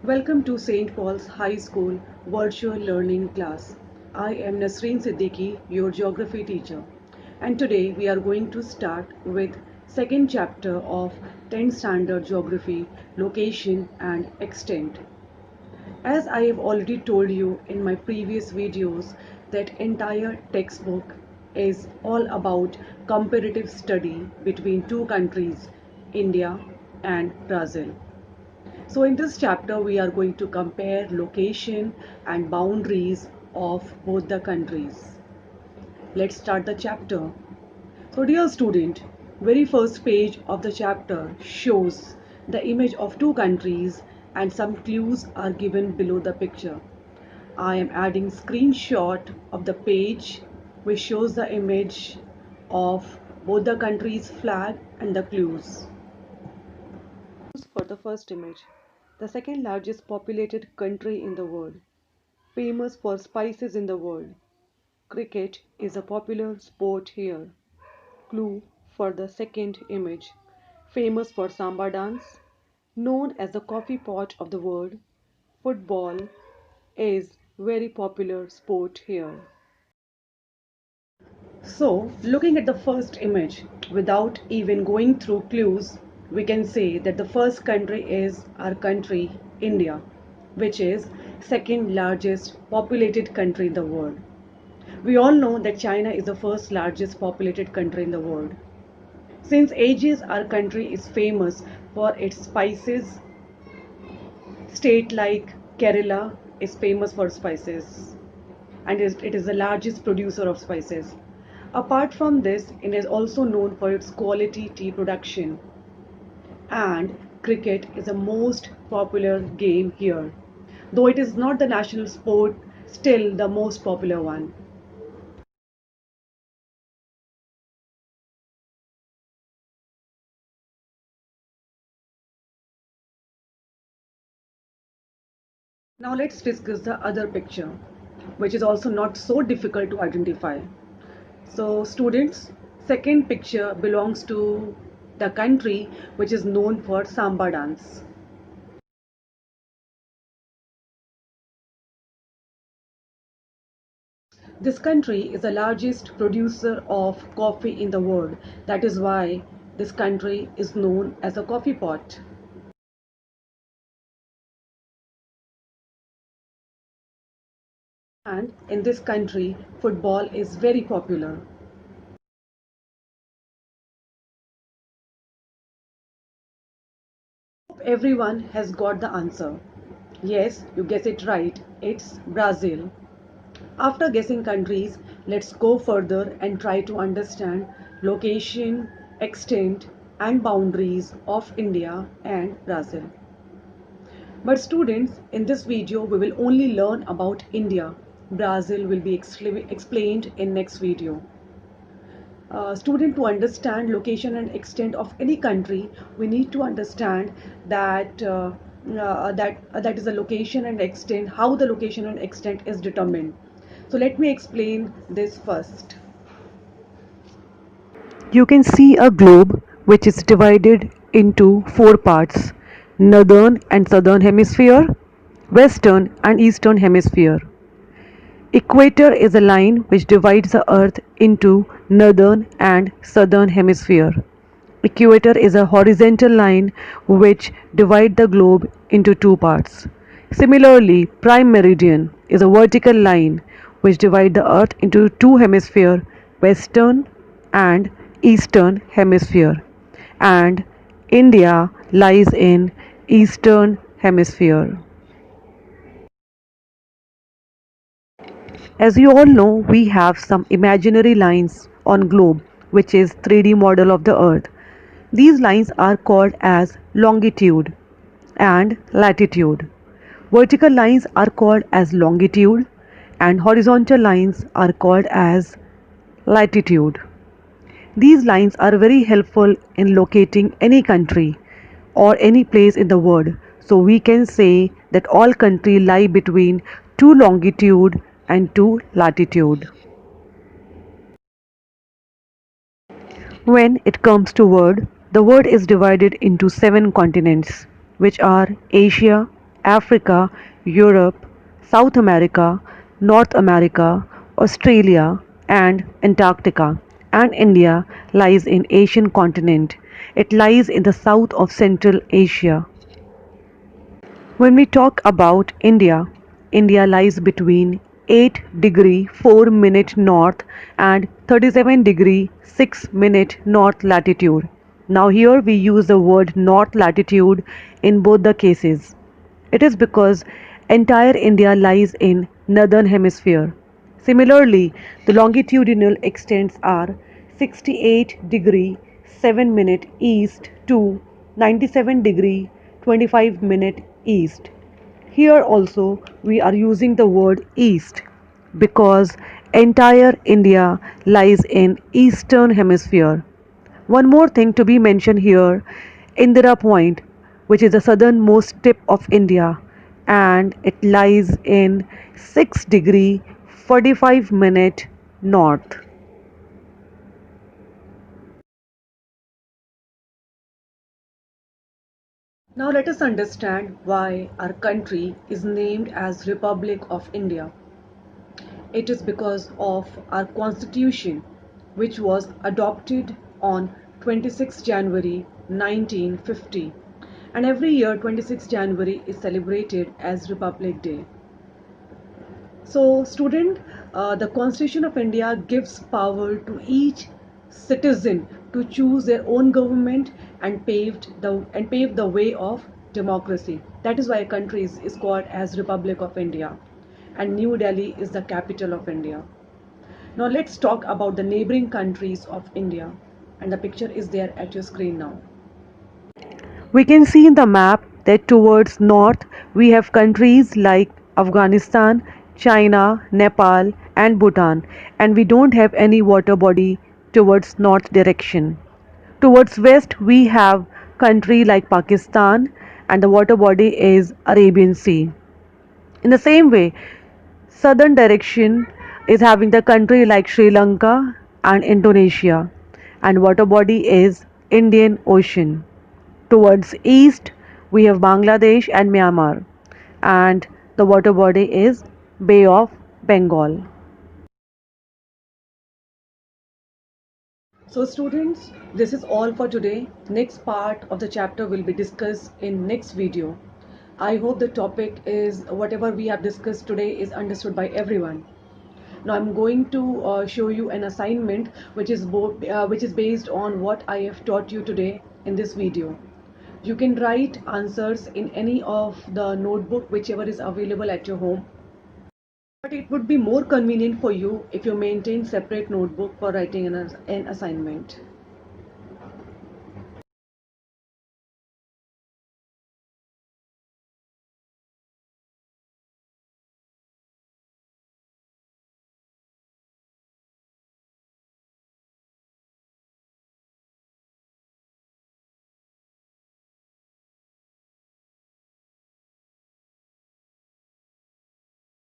Welcome to St. Paul's High School virtual learning class. I am Nasreen Siddiqui, your geography teacher. And today we are going to start with second chapter of 10th standard geography, location and extent. As I have already told you in my previous videos that entire textbook is all about comparative study between two countries, India and Brazil. So in this chapter, we are going to compare location and boundaries of both the countries. Let's start the chapter. So dear student, very first page of the chapter shows the image of two countries and some clues are given below the picture. I am adding screenshot of the page which shows the image of both the countries' flag and the clues. For the first image, the second largest populated country in the world, famous for spices in the world. Cricket is a popular sport here. Clue for the second image, famous for samba dance, known as the coffee pot of the world. Football is very popular sport here. So, looking at the first image, without even going through clues, we can say that the first country is our country, India, which is second largest populated country in the world. We all know that China is the first largest populated country in the world. Since ages, our country is famous for its spices. State like Kerala is famous for spices and it is the largest producer of spices. Apart from this, it is also known for its quality tea production, and cricket is the most popular game here. Though it is not the national sport, still the most popular one. Now let's discuss the other picture, which is also not so difficult to identify. So students, second picture belongs to the country which is known for samba dance. This country is the largest producer of coffee in the world. That is why this country is known as a coffee pot. And in this country, football is very popular. Hope everyone has got the answer. Yes, you guess it right. It's Brazil. After guessing countries, let's go further and try to understand location, extent, and boundaries of India and Brazil. But students, in this video, we will only learn about India. Brazil will be explained in next video. Student, to understand location and extent of any country, we need to understand that is the location and extent, how the location and extent is determined. So let me explain this first. You can see a globe which is divided into four parts: northern and southern hemisphere, western and eastern hemisphere. Equator is a line which divides the earth into northern and southern hemisphere. Equator is a horizontal line which divides the globe into two parts. Similarly, prime meridian is a vertical line which divides the earth into two hemispheres, western and eastern hemisphere. And India lies in eastern hemisphere. As you all know, we have some imaginary lines on globe which is 3D model of the earth. These lines are called as longitude and latitude. Vertical lines are called as longitude and horizontal lines are called as latitude. These lines are very helpful in locating any country or any place in the world. So we can say that all countries lie between two longitude and two latitude. When it comes to world, the world is divided into seven continents, which are Asia, Africa, Europe, South America, North America, Australia, and Antarctica. And India lies in Asian continent. It lies in the south of Central Asia. When we talk about India, India lies between 8 degree 4 minute north and 37 degree 6 minute north latitude. Now here we use the word north latitude in both the cases. It is because entire India lies in northern hemisphere. Similarly, the longitudinal extents are 68 degree 7 minute east to 97 degree 25 minute east. Here also we are using the word east because entire India lies in eastern hemisphere. One more thing to be mentioned here, Indira Point, which is the southernmost tip of India, and it lies in 6 degree 45 minute north. Now let us understand why our country is named as Republic of India. It is because of our constitution, which was adopted on 26 January 1950, and every year 26 January is celebrated as Republic Day. So student, the Constitution of India gives power to each citizen to choose their own government and paved the way of democracy. That is why a country is called as Republic of India, and New Delhi is the capital of India. Now let's talk about the neighboring countries of India, and the picture is there at your screen now. We can see in the map that towards north we have countries like Afghanistan, China, Nepal and Bhutan, and we don't have any water body towards north direction. Towards west we have country like Pakistan and the water body is Arabian Sea. In the same way, southern direction is having the country like Sri Lanka and Indonesia, and water body is Indian Ocean. Towards east, we have Bangladesh and Myanmar, and the water body is Bay of Bengal. So students, this is all for today. Next part of the chapter will be discussed in next video. I hope the topic is whatever we have discussed today is understood by everyone. Now I'm going to show you an assignment which is based on what I have taught you today in this video. You can write answers in any of the notebook whichever is available at your home. But it would be more convenient for you if you maintain separate notebook for writing an assignment.